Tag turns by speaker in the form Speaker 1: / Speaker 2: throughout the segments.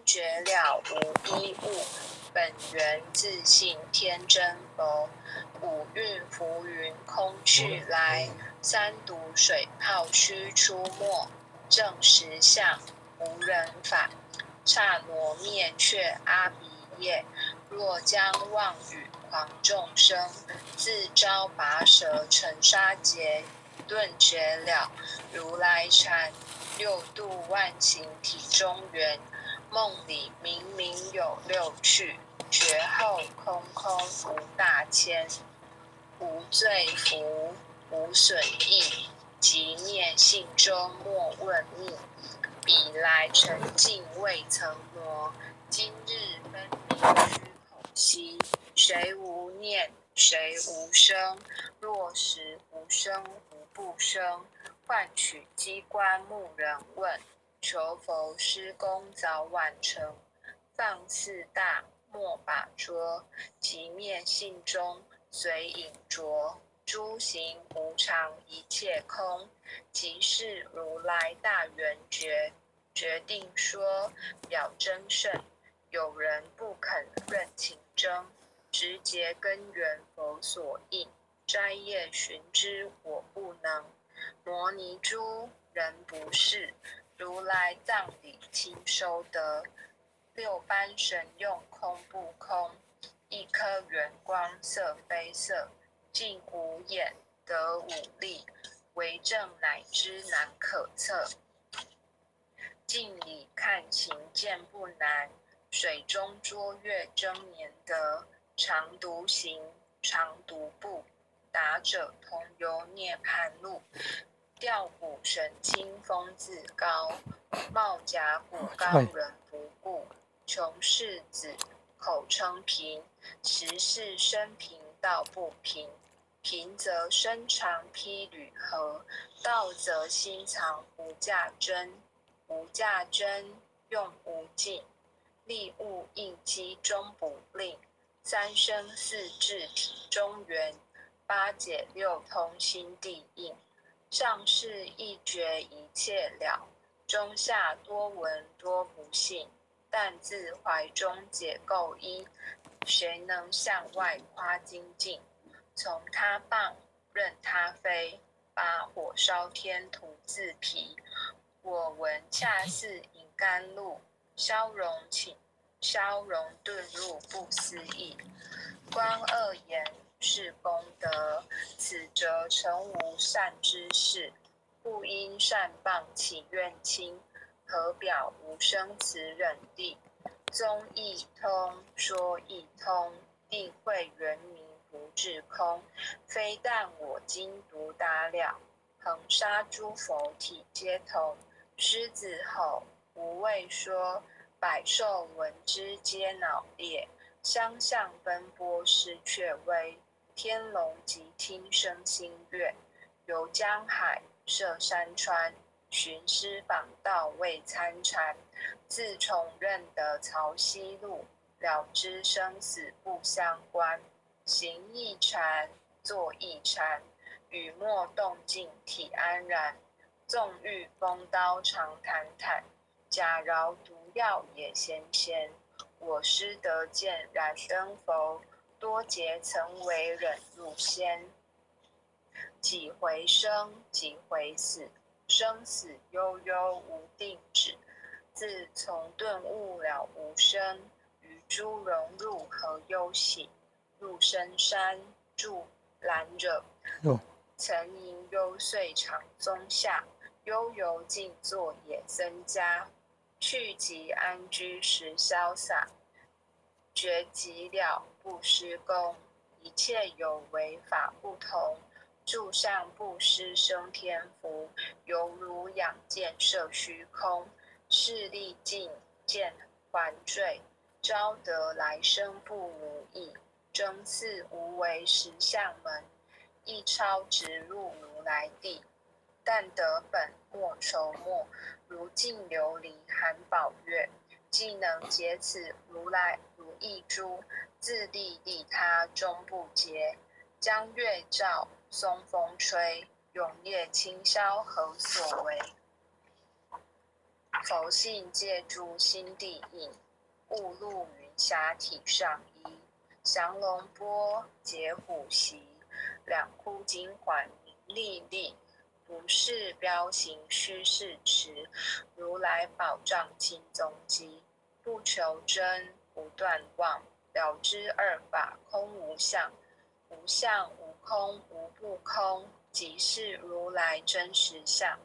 Speaker 1: 觉了无一物，本源自性天真佛。五蕴浮云空去来，三毒水泡须出没。正实相无人法，刹那灭却阿鼻业。若将妄语狂众生，自招拔舌成沙劫。顿觉了如来禅，六度万行体中圆。梦里明明有六趣，觉后空空无大千。无罪福，无损益，即灭性中莫问密。彼来沉静未曾挪，今日分明虚空息。谁无念，谁无生？若实无生，无不生。唤取机关木人问，求佛施功早晚成。放四大莫把捉，即灭性中随影着。诸行无常一切空，即是如来大圆觉。决定说表真圣，有人不肯认情真。直结根源佛所应，摘叶寻之我不能。摩尼珠人不是，如来藏理亲收得。六般神用空不空，一颗圆光色非色。尽无眼得五力，为证乃知难可测。镜里看情见不难，水中捉月争年得。常独行，常独步，达者同游涅槃路。吊骨神清风自高，帽甲骨刚人不顾。穷世子口称贫，实是生平道不平。贫则身长披履合，道则心藏无价真。无价真，用无尽，力物应机终不令。三生四智体中圆，八解六通心地应。上士一觉一切了，中下多闻多不信。但自怀中解构一，谁能向外夸精进？从他棒，任他飞，把火烧天徒自疲。我闻恰似饮甘露，消融顿入不思议。观恶言是功德，此则诚无善之事。不因善谤起怨轻，何表无生慈忍地？宗义通，说义通，定慧圆明不至空。非但我今独达了，恒沙诸佛体皆同。狮子吼，无畏说，百兽闻之皆脑裂。相向奔波失却微，天龙即听声心悦。游江海，涉山川，寻师访道未参禅。自从认得曹溪路，了知生死不相关。行一禅，坐一禅，语默动静体安然。纵欲风刀常坦坦，假饶毒药也咸咸。我师得见燃灯佛，多劫曾为忍入仙。几回生，几回死，生死悠悠无定止。自从顿悟了无生，与诸融入何忧喜？入深山，住兰惹，曾吟幽邃场宗下。悠游静坐也僧家，去即安居时潇洒。觉即了不施功，一切有为法不同。住上布施生天福，犹如仰见摄虚空。势力尽见还坠，招得来生不如意。争似无为实相门，一超直入如来地。但得本莫愁没，如镜琉璃含宝月。既能解此如来如意珠，自利利他终不竭。将月照，松风吹，永夜清宵何所为？佛性借诸心地应，雾露云霞体上衣。降龙波结虎袭，两窟金环明历历。不是标行虚是持，如来宝藏清踪迹。不求真，不断妄，了知二法空无相。无相无空无不空，即是如来真实相。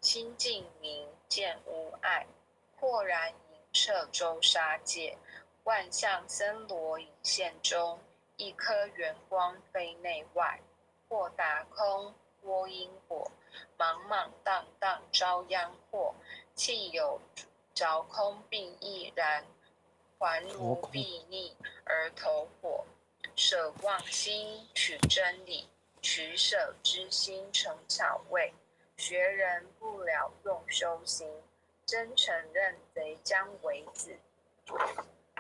Speaker 1: 清净明见无碍，豁然迎彻周沙界。万象森罗隐现中，一颗圆光非内外。或达空窝因果，茫茫荡荡遭殃祸。气有着空并亦然，还如睥睨而投火。舍妄心取真理，取舍之心成巧味。学人不了用修行，真承认贼将为子。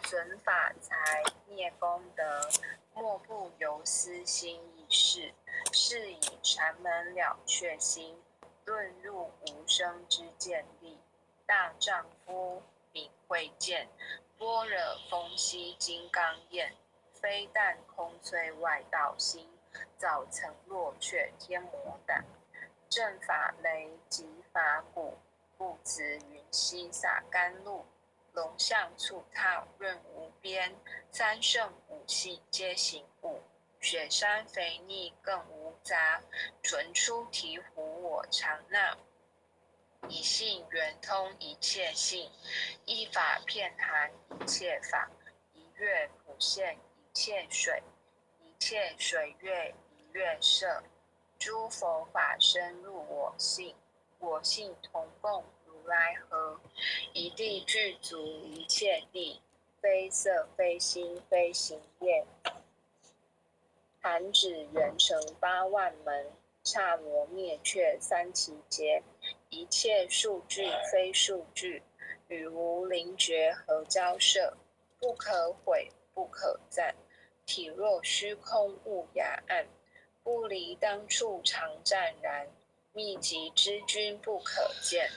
Speaker 1: 损法财灭功德，莫不由私心意事。是以禅门了却心，遁入无生之见力。大丈夫秉慧见，般若风息金刚焰。非但空摧外道心，早曾落却天魔胆。正法雷击法鼓，不辞云溪洒甘露。龙象簇踏润无边，三圣五系皆行悟。雪山肥腻更无杂，纯出醍醐我常纳。一性圆通一切性，一法遍含一切法。一月普现一切水，一切水月一月摄。诸佛法深入我性，我性同共如来合。一地具足一切地，非色非心非行业。弹指圆成八万门，刹罗灭却三奇劫。一切数句非数句，语无灵觉何交涉。不可毁不可赞，体若虚空物雅暗。不离当处常湛然，秘籍之君不可见。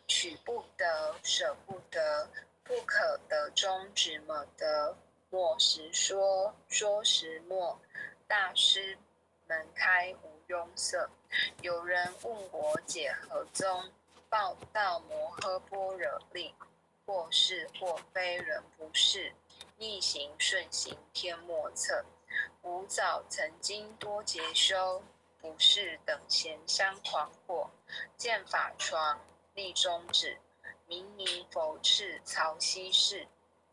Speaker 1: 取不得舍不得，不可得中只么得。默时说，说时默。大师门开无庸色。有人问我解何宗，报道摩诃般若力。或是或非人不是，逆行顺行天莫测。吾早曾经多劫修，不是等闲相狂惑。见法床立中指，明明佛敕曹溪士。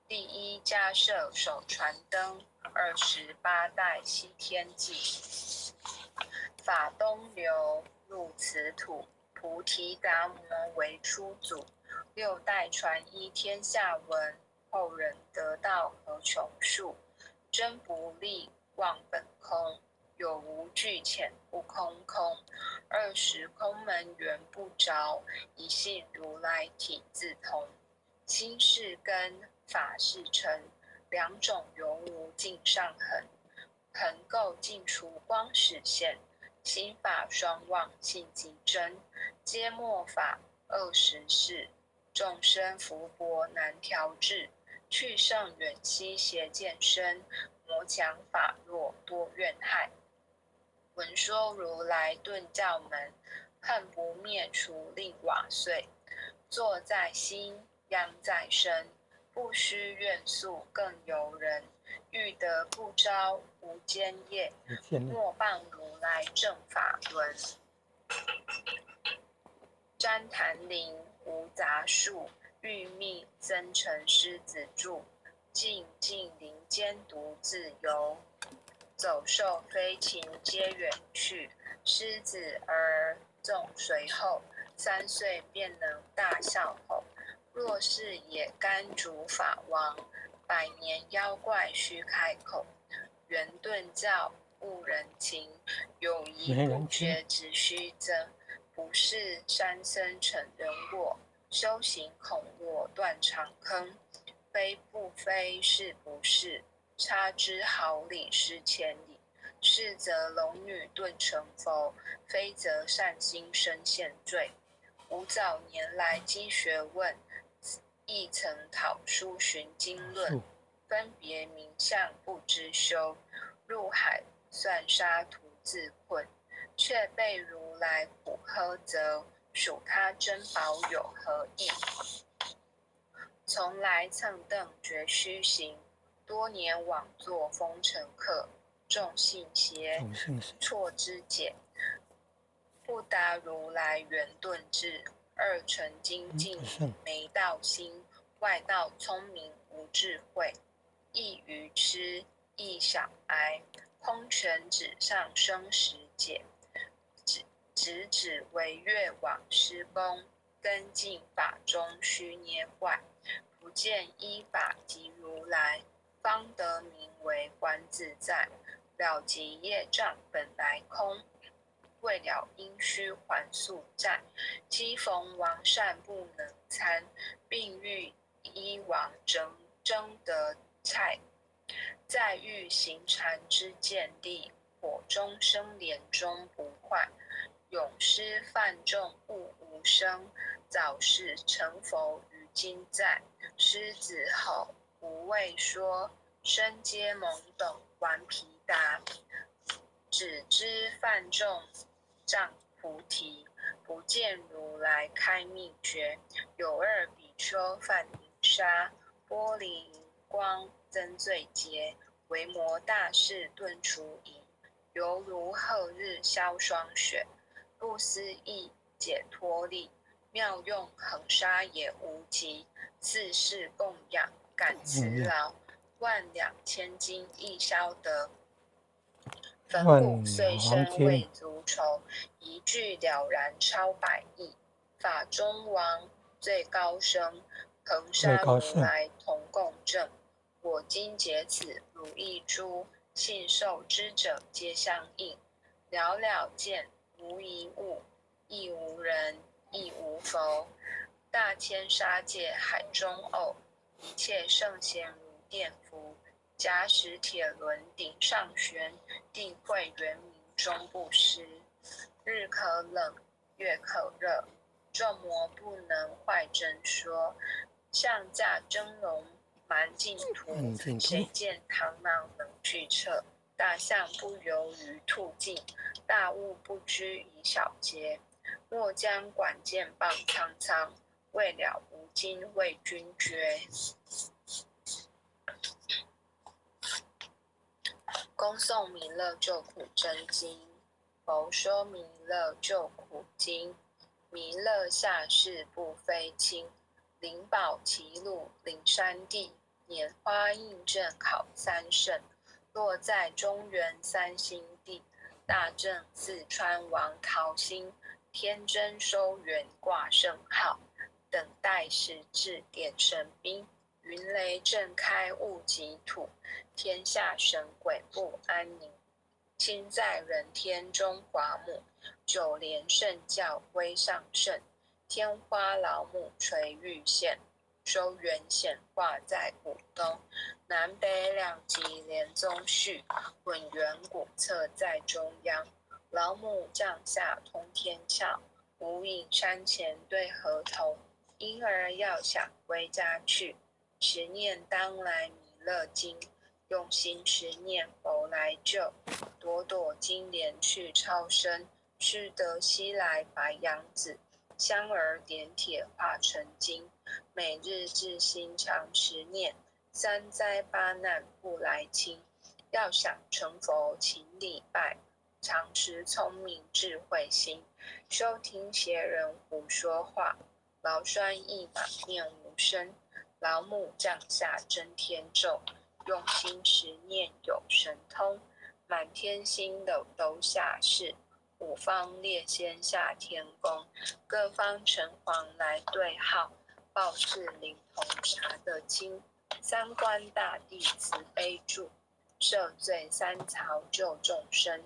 Speaker 1: 第一迦摄手传灯，28代西天记。法东流入此土，菩提达摩为初祖。6代传依天下闻，后人得道何穷数。真不立忘本空，有无俱浅不空空。20空门缘不着，一性如来体自通。心是根，法是尘，两种犹无尽上痕。痕垢尽除光始现，心法双旺性即真。皆末法20事，众生福薄难调制。去圣远兮邪见深，魔强法弱多怨害。闻说如来顿教门，恨不灭除令瓦碎。坐在心，殃在身，不须怨诉更尤人。欲得不招无间业，莫谤如来正法轮。旃檀林无杂树，欲觅僧乘狮子住。静静林间独自游，走兽飞禽皆远去。狮子儿纵随后，3岁便能大笑吼。若是野干主法王，100年妖怪须开口。圆顿教悟人情，有疑不觉只须增。不是山僧成人卧，修行恐落断肠坑。非不非，是不是，差之毫厘失千里。是则龙女顿成佛，非则善心生现罪。吾早年来积学问，亦曾讨书寻经论，分别名相不知修，入海算沙徒自困，却被如来苦呵责，属他珍宝有何益？从来蹭蹬绝虚行，多年枉作风尘客，众信邪，错知解，不达如来圆顿智，二乘精进没道心，外道聪明无智慧，亦愚痴亦小哀，空拳指上生实解，只为越往施功，根进法中须捏坏，不见依法即如来，方得名为观自在，了即业障本来空，为了因须还宿债，机逢王善不能参，并欲依王争得菜，再欲行禅之见地，火中生莲终不坏，永失犯众悟无生，早逝成佛于今在，狮子吼无畏说，身皆懵懂顽皮达，只知犯众障菩提，不见如来开秘诀，有二比丘犯银沙，玻璃荧光增罪劫，维摩大士顿除疑，犹如赫日消霜雪，不思议解脱力，妙用恒沙也无极，四世供养感慈劳，万两千金亦消得，粉骨碎身未足愁，一句了然超百亿，法中王最高僧，恒沙如来同共振，我今解此如意珠，信受之者皆相应，了了见无一物，亦无人亦无佛，大千沙界海中偶，一切圣贤如电伏，假使铁轮顶上悬，定会圆明终不失。日可冷月可热，众魔不能坏真说，象驾真龙蛮净土，谁见螳螂能拒彻，大象不游于兔径，大物不拘以小节，莫将管见棒苍苍，未了无今为君绝。恭诵弥勒救苦真经。佛说弥勒救苦经，弥勒下世不非轻，灵宝齐鲁灵山地，拈花印证考三圣，落在中原三星地，大正四川王桃心，天真收圆挂圣号，等待时至点神兵，云雷震开物极土，天下神鬼不安宁，亲在人天中华母，九莲圣教归上圣，天花老母垂玉线，收圆显挂在古东，南北两极连宗序，混元古册在中央，老母降下通天窍，无影山前对河头，婴儿要想归家去，持念当来弥勒经，用心持念佛来救，朵朵金莲去超生，须得西来白羊子，香儿点铁化成金，每日至心常持念，三灾八难不来侵，要想成佛请礼拜，常持聪明智慧心，收听邪人胡说话，劳酸一马念无声，老母降下真天咒，用心持念有神通，满天星斗都下世，五方列仙下天宫，各方城隍来对号，报事灵童查得清，三官大帝慈悲助，赦罪三曹救众生，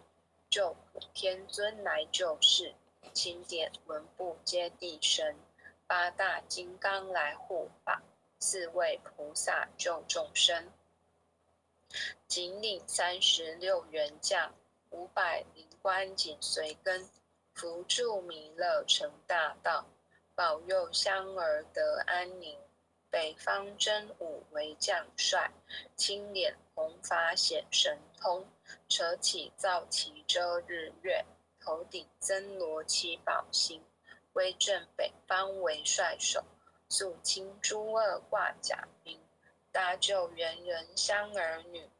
Speaker 1: 救苦天尊来救世，钦点文部接地神，八大金刚来护法，四位菩萨救众生，仅领36员将，500灵官紧随跟，扶助弥勒成大道，保佑香儿得安宁。北方真武为将帅，青脸红发显神通，扯起皂旗遮日月，头顶增罗七宝星，威震北方为帅首，肃清诸恶挂甲兵，搭救猿人香儿女，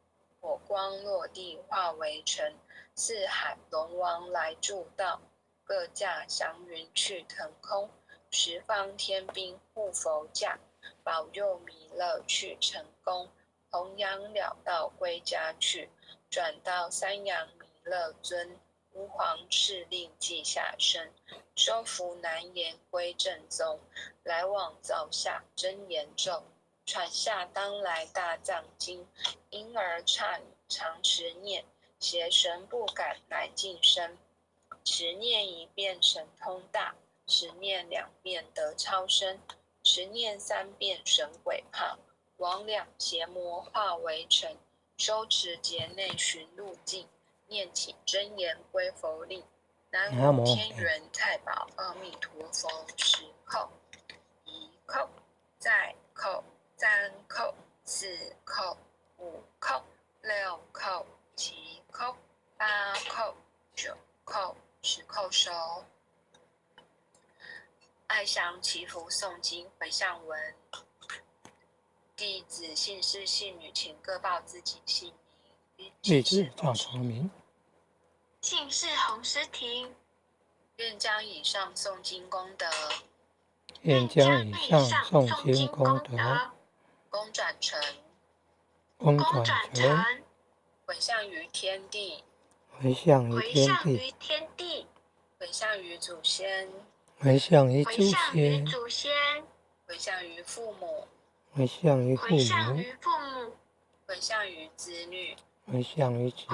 Speaker 1: 火光落地化为尘，四海龙王来助道，各驾祥云去腾空，十方天兵护佛驾，保佑弥勒去成功，弘扬了道归家去，转到三阳弥勒尊，吾皇敕令记下身，收服南阎归正宗，来往造下真言咒，传下当来大藏经，因而刹女常持念，邪神不敢来近身，持念一遍神通大，持念2遍得超生，持念3遍神鬼怕，魍魉邪魔化为尘，收持劫内寻路径，念起真言归佛令，南无天元太保阿弥陀佛，10叩，1叩，再叩，3叩，4叩，5叩，6叩，7叩，8叩，9叩，10叩收。爱祥祈福诵经回向文，弟子姓氏姓女，请各报自己姓名。
Speaker 2: 弟子赵长明，
Speaker 3: 姓氏洪诗婷，
Speaker 1: 愿将以上诵经功德，
Speaker 2: 愿将以上诵经功德，
Speaker 1: 功转成，回向于天地，
Speaker 2: 回向于天地，
Speaker 1: 回向于祖先，
Speaker 2: 回向于祖先，
Speaker 1: 回向于父母，
Speaker 2: 回向于父母，
Speaker 1: 回向于子女，
Speaker 2: 回向于子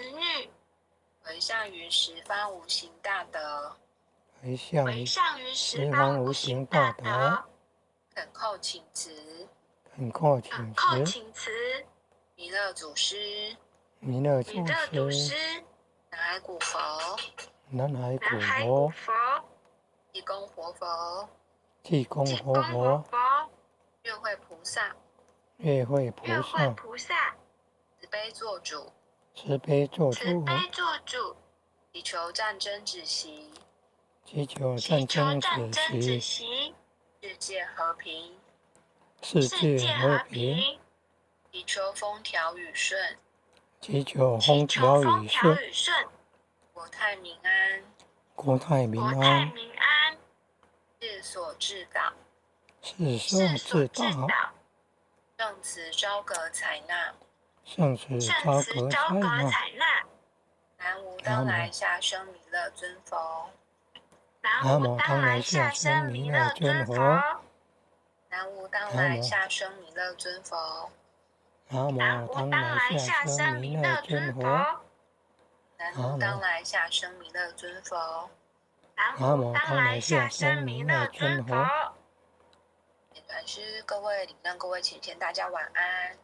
Speaker 2: 女，
Speaker 1: 回向于十方无形大德，
Speaker 2: 回向于十方无形大德，
Speaker 1: 恳叩请辞，弥勒祖师，
Speaker 2: 南海古佛，
Speaker 1: 济公活佛，月会菩萨，慈悲做主，祈求战争止息，世界和平，祈求风调雨顺，国泰民安，世所至道，圣慈昭阁采纳，南无当来下生弥勒尊佛，
Speaker 2: 南无当来下生弥勒尊佛，
Speaker 1: 南无当来下生弥勒尊佛，
Speaker 2: 南无当来下生弥勒尊佛，
Speaker 1: 南无当来下生弥勒尊佛，
Speaker 2: 南无当来下生弥勒尊佛。
Speaker 1: 传师各位领让各位前贤大家晚安。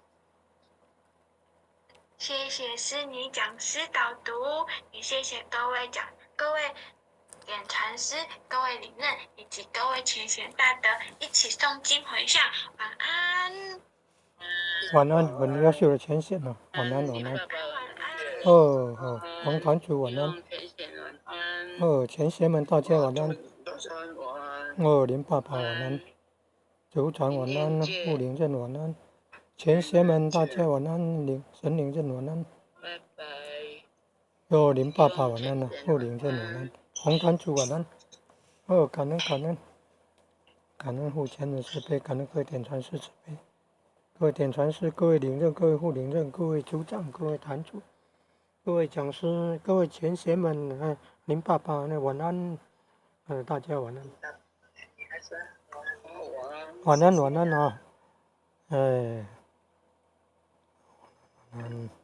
Speaker 3: 谢谢师女讲师导读，也谢谢各位点传师、各位领任以及各位前贤大德一起诵经回向，晚安。
Speaker 2: 晚安，我们要修的前线了。晚安。王团主晚安。前贤们大家晚安。林爸爸晚安。组长晚安，副领任晚安。前贤们大家晚安，神领任晚安。
Speaker 1: 拜拜。
Speaker 2: 林爸爸晚安，副领任晚安。红团主晚安。感恩护前人慈悲，感恩各位点传师慈悲。各位点传师，各位领任，各位副领任，各位组长，各位坛主，各位讲师，各位前贤们，林爸爸晚安，大家晚安。晚安啊，晚安。